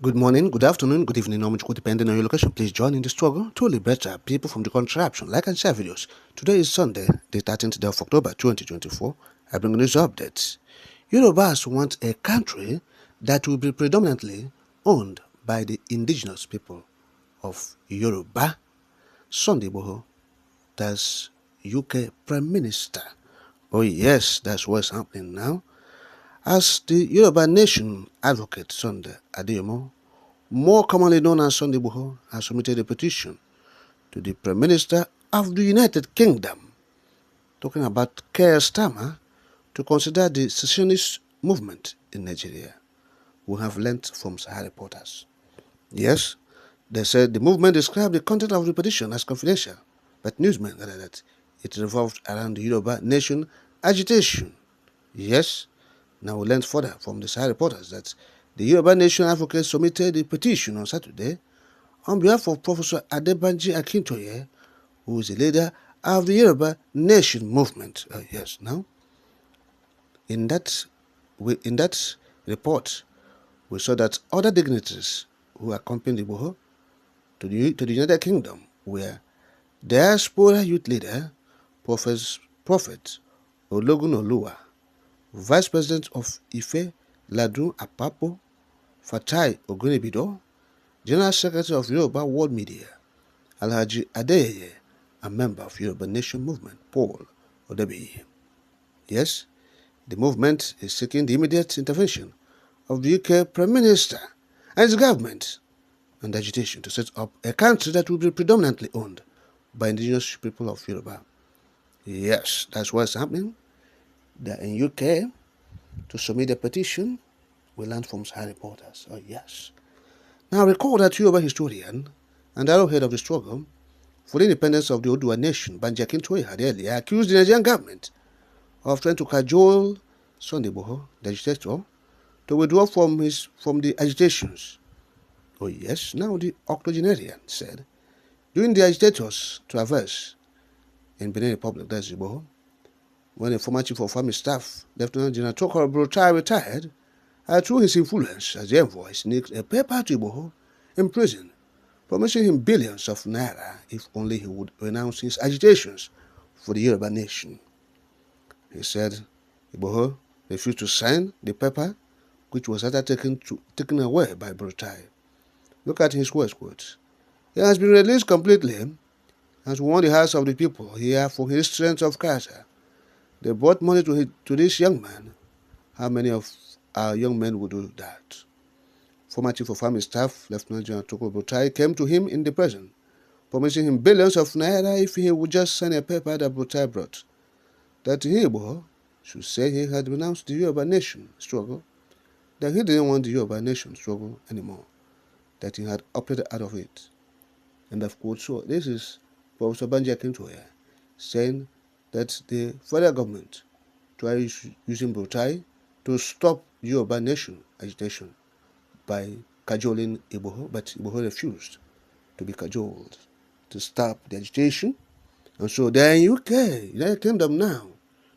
Good morning, good afternoon, good evening, or depending on your location. Please join in the struggle to liberate our people from the contraption. Like and share videos. Today is Sunday, the 13th day of October 2024. I bring news updates. Yorubas want a country that will be predominantly owned by the indigenous people of Yoruba. Sunday Igboho, that's UK Prime Minister. Oh yes, that's what's happening now. As the Yoruba Nation advocate Sunday Adeyemo, more commonly known as Sunday Igboho, has submitted a petition to the Prime Minister of the United Kingdom, talking about Keir Starmer, to consider the secessionist movement in Nigeria. We have learnt from Sahara reporters. Yes, they said the movement described the content of the petition as confidential, but newsmen added that it revolved around the Yoruba nation agitation. Yes, now we learned further from the Sahara reporters that the Yoruba Nation advocates submitted a petition on Saturday on behalf of Professor Adebanji Akintoye, who is the leader of the Yoruba Nation movement. Yes, now, in that report, we saw that other dignitaries who accompanied Igboho to the United Kingdom were diaspora youth leader, Prophet Ologun Oluwa, Vice President of Ife Ladun Apapo, Fatai Ogunibido, General Secretary of Yoruba World Media, Alhaji Adeyeye, a member of Yoruba Nation Movement, Paul Odebi. Yes, the movement is seeking the immediate intervention of the UK Prime Minister and his government and agitation to set up a country that will be predominantly owned by indigenous people of Yoruba. Yes, that's what's happening. They're in UK to submit a petition. We learned from Sahara reporters. Oh, yes. Now, recall that Yoruba historian and arrowhead of the struggle for the independence of the Oodua nation, Banji Akintoye, had earlier accused the Nigerian government of trying to cajole Sunday Igboho, the agitator, to withdraw from the agitations. Oh yes, now the octogenarian said, during the agitators' traverse in Benin Republic, that's Igboho, when a former chief of army staff, Lieutenant General Tokoro Brotai, retired, through his influence as the envoy, sneaked a paper to Igboho in prison, promising him billions of naira if only he would renounce his agitations for the Yoruba nation. He said Igboho refused to sign the paper, which was later taken away by Brotai. Look at his words, quote. He has been released completely, has won the hearts of the people here for his strength of character. They brought money to this young man. How many of our young men would do that? Former Chief of Army Staff, Lieutenant General Tokoro Brotai, came to him in the prison, promising him billions of naira if he would just sign a paper that Brotai brought, that he, Igboho, should say he had renounced the Yoruba nation struggle, that he didn't want the Yoruba nation struggle anymore, that he had opted out of it. And of course, so this is Professor Banji Akintoye saying that the federal government tries using Brotai to stop Yoruba nation agitation by cajoling Igboho, but Igboho refused to be cajoled to stop the agitation. And so they're in UK, United Kingdom now,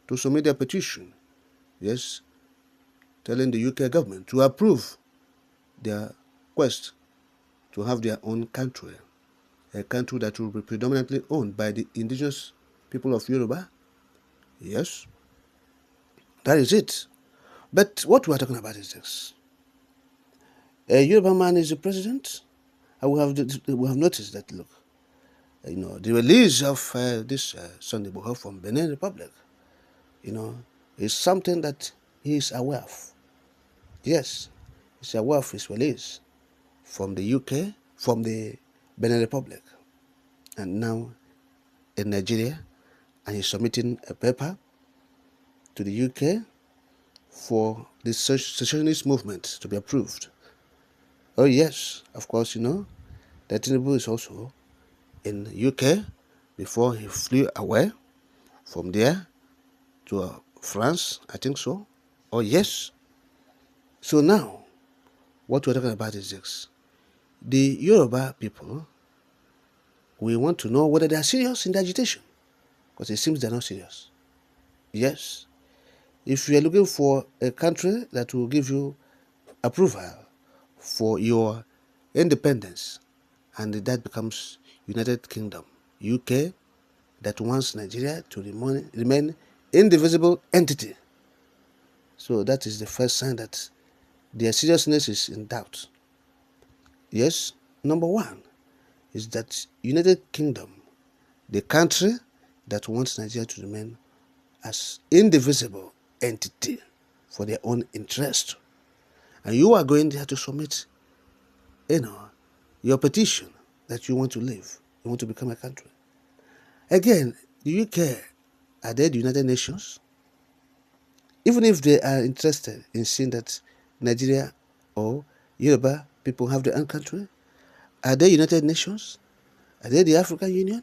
to submit their petition, yes, telling the UK government to approve their quest to have their own country, a country that will be predominantly owned by the indigenous people of Yoruba. Yes, that is it. But what we are talking about is this. A Yoruba man is the president. We have noticed that, look, the release of this Sunday Igboho from Benin Republic, is something that he is aware of. Yes, he's aware of his release from the UK, from the Benin Republic, and now in Nigeria, and he's submitting a paper to the UK for the secessionist movement to be approved. Oh yes, of course, that Tinubu is also in UK before he flew away from there to France, I think so. Oh yes. So now, what we're talking about is this. The Yoruba people, we want to know whether they are serious in the agitation, because it seems they're not serious. Yes, if you are looking for a country that will give you approval for your independence, and that becomes United Kingdom, UK, that wants Nigeria to remain indivisible entity. So that is the first sign that their seriousness is in doubt. Yes, number one is that United Kingdom, the country that wants Nigeria to remain as indivisible entity for their own interest, and you are going there to submit, your petition that you want to leave, you want to become a country. Again, the UK, are they the United Nations? Even if they are interested in seeing that Nigeria or Yoruba people have their own country, are they United Nations? Are they the African Union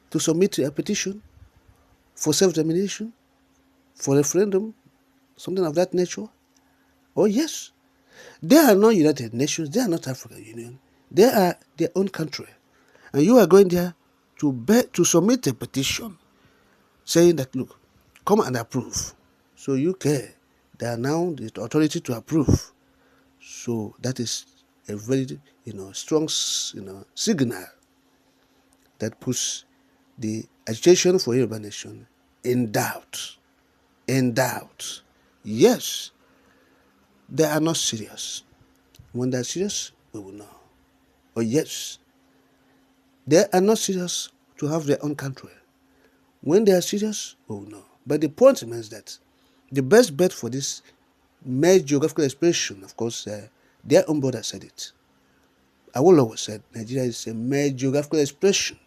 to submit a petition for self-determination, for referendum, something of that nature? Oh yes, they are not United Nations, they are not African Union, they are their own country. And you are going there to submit a petition saying that, look, come and approve. So UK, they are now the authority to approve. So that is a very, strong, signal that puts the agitation for Yoruba nation in doubt. In doubt. Yes, they are not serious. When they are serious, we will know. Oh yes, they are not serious to have their own country. When they are serious, we will know. But the point remains that the best bet for this mere geographical expression, of course, their own brother said it. Awolowo said Nigeria is a mere geographical expression.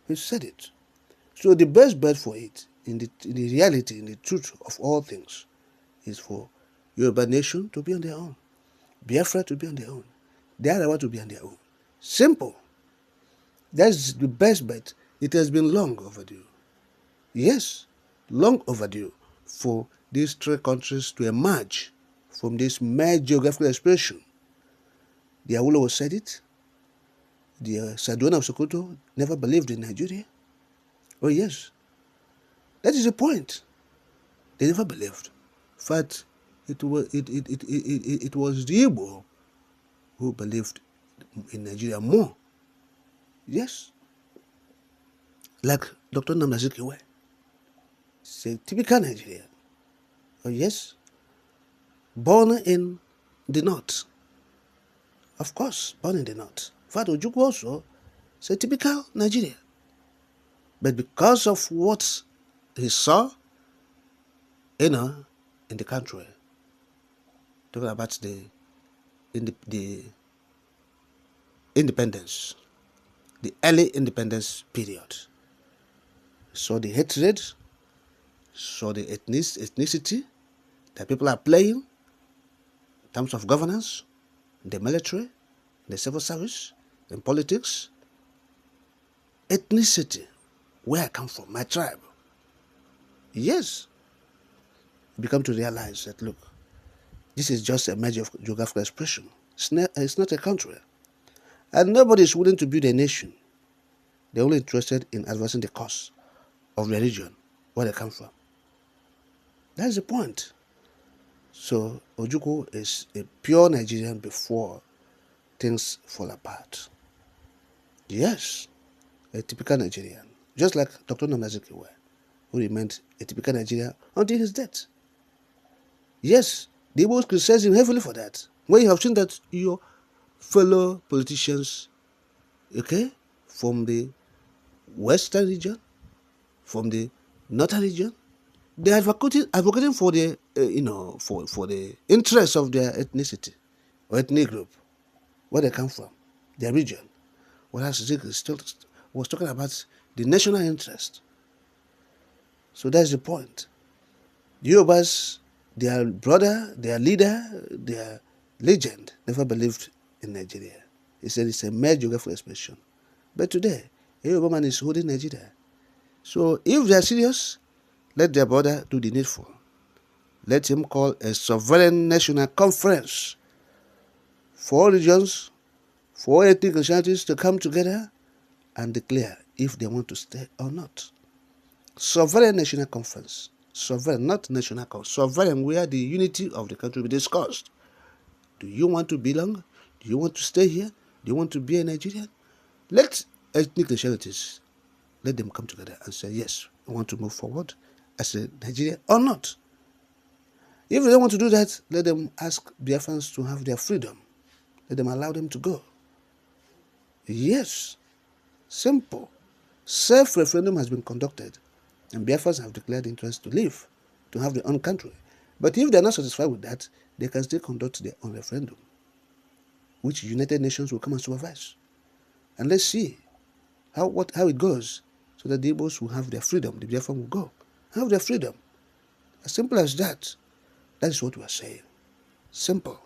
He said it. So the best bet for it, in the reality, in the truth of all things, is for Yoruba nation to be on their own, Biafra to be on their own, the Arawa to be on their own. Simple. That's the best bet. It has been long overdue. Yes, long overdue for these three countries to emerge from this mere geographical expression. The Awolowo said it. The Sardauna of Sokoto never believed in Nigeria. Oh yes, that is the point. They never believed. In fact, it was the Igboho who believed in Nigeria more. Yes, like Dr. Nnamdi Azikiwe. It's a typical Nigerian. Oh yes, born in the north. Of course, born in the north. In fact, Ojukwu also is a typical Nigerian. But because of what he saw, in the country, talking about the independence, the early independence period, saw the hatred, saw the ethnicity that people are playing in terms of governance, the military, the civil service, in politics, ethnicity, where I come from, my tribe. Yes, you become to realize that, look, this is just a major geographical expression. It's not a country. And nobody is willing to build a nation. They're only interested in advancing the cause of their region, where they come from. That's the point. So Ojukwu is a pure Nigerian before things fall apart. Yes, a typical Nigerian. Just like Dr. Nnamdi Azikiwe, who remained a typical Nigerian until his death. Yes, the Igbos criticize him heavily for that. When you have seen that your fellow politicians, from the western region, from the northern region, they are advocating for the, for the interests of their ethnicity or ethnic group, where they come from, their region. Whereas Zik was talking about the national interest. So that's the point. The Yorubas, their brother, their leader, their legend, never believed in Nigeria. He said it's a mere geographical expression. But today, a Yoruba man is holding Nigeria. So if they are serious, let their brother do the needful. Let him call a sovereign national conference for all regions, for all ethnic nationalities to come together and declare if they want to stay or not. Sovereign national conference. Sovereign, not national conference. Sovereign, where the unity of the country will be discussed. Do you want to belong Do you want to stay here? Do you want to be a Nigerian? Let ethnic nationalities, let them come together and say, yes, we want to move forward as a Nigeria or not. If they don't want to do that, let them ask Biafrans to have their freedom. Let them allow them to go. Yes, simple. Self-referendum has been conducted, and Biafrans have declared interest to leave, to have their own country. But if they are not satisfied with that, they can still conduct their own referendum, which United Nations will come and supervise. And let's see how it goes, so that the Igbos will have their freedom, the Biafran will go, have their freedom. As simple as that. That is what we are saying. Simple.